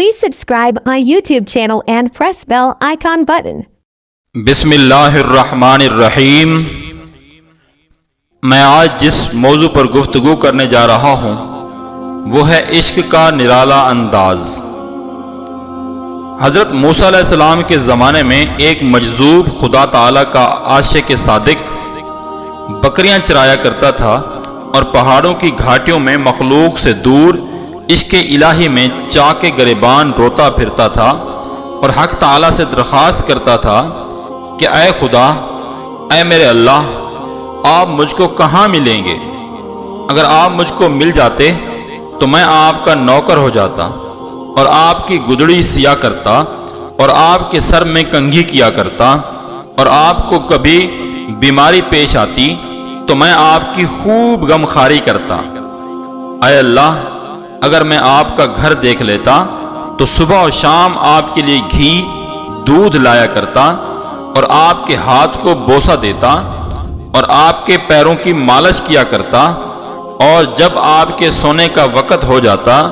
Please subscribe my YouTube channel and press bell icon button. बिस्मिल्लाहिर्रहमानिर्रहीम। मैं आज जिस मौजू पर गुफ्तगू करने जा रहा हूँ वो है इश्क का निराला अंदाज। हज़रत मूसा अलैहिस्सलाम के ज़माने में एक मजज़ूब खुदा ताला का आशिक़ सादिक बकरियां चराया करता था और पहाड़ों की घाटियों में मखलूक से दूर इश्क इलाही में चाके गिरबान रोता फिरता था और हक़ ताला से दरख्वास्त करता था कि ऐ खुदा, ऐ मेरे अल्लाह, आप मुझको कहाँ मिलेंगे? अगर आप मुझको मिल जाते तो मैं आपका नौकर हो जाता और आपकी गुदड़ी सिया करता और आपके सर में कंघी किया करता, और आपको कभी बीमारी पेश आती तो मैं आपकी खूब गमखारी करता। ऐ अल्लाह, अगर मैं आपका घर देख लेता तो सुबह और शाम आपके लिए घी दूध लाया करता और आपके हाथ को बोसा देता और आपके पैरों की मालिश किया करता, और जब आपके सोने का वक़्त हो जाता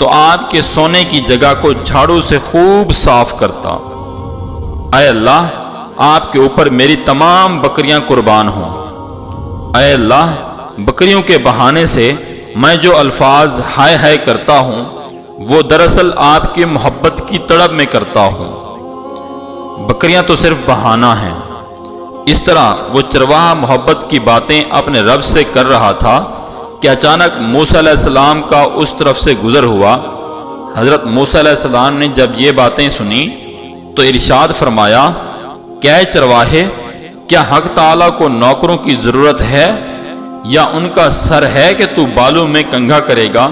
तो आपके सोने की जगह को झाड़ू से खूब साफ करता। ऐ अल्लाह, आपके ऊपर मेरी तमाम बकरियां कुर्बान हों। ऐ अल्लाह, बकरियों के बहाने से मैं जो अल्फाज हाय हाय करता हूँ वो दरअसल आपकी मोहब्बत की तड़प में करता हूँ। बकरियां तो सिर्फ बहाना हैं। इस तरह वो चरवाहा मोहब्बत की बातें अपने रब से कर रहा था कि अचानक मूसा अलैहिस्सलाम का उस तरफ से गुजर हुआ। हज़रत मूसा अलैहिस्सलाम ने जब ये बातें सुनी तो इरशाद फरमाया, क्या चरवाहे, क्या हक़ ताला को नौकरों की ज़रूरत है या उनका सर है कि तू बालों में कंघा करेगा,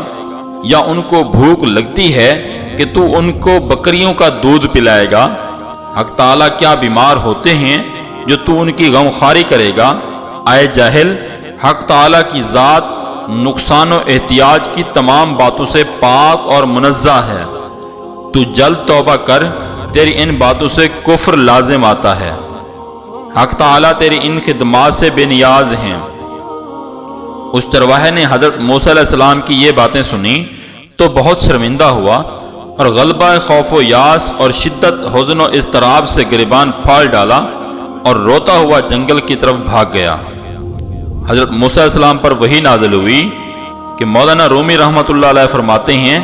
या उनको भूख लगती है कि तू उनको बकरियों का दूध पिलाएगा? हक़ ताला क्या बीमार होते हैं जो तू उनकी गमखारी करेगा? आए जाहिल, हक़ ताला की ज़ात नुकसान और एहतियाज की तमाम बातों से पाक और मुनज़्ज़ह है। तू जल्द तौबा कर, तेरी इन बातों से कुफ्र लाजिम आता है। हक़ ताला तेरी इन खिदमात से बेनियाज हैं। उस चरवाहे ने हज़रत मूसा अलैहिस्सलाम की ये बातें सुनी तो बहुत शर्मिंदा हुआ और गलबा खौफ व यास और शिद्दत हुज़्न व इज़्तिराब से गिरबान फाड़ डाला और रोता हुआ जंगल की तरफ भाग गया। हज़रत मूसा अलैहिस्सलाम पर वही नाज़िल हुई कि मौलाना रूमी रहमतुल्लाह अलैह फरमाते हैं,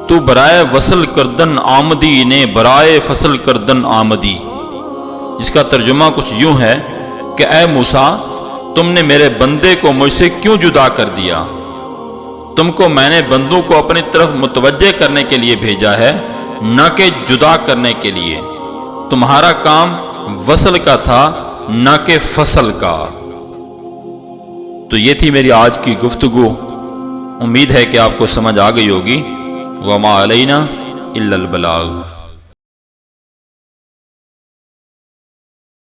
तू बराए वसल करदन आमदी ने बराए फसल करदन आमदी। इसका तर्जुमा कुछ यूं है कि ऐ मूसा, तुमने मेरे बंदे को मुझसे क्यों जुदा कर दिया? तुमको मैंने बंदों को अपनी तरफ मुतवज्जे करने के लिए भेजा है, न कि जुदा करने के लिए। तुम्हारा काम वसल का था, न कि फसल का। तो ये थी मेरी आज की गुफ्तगू। उम्मीद है कि आपको समझ आ गई होगी। वमा अलैना इल्लल बलाग।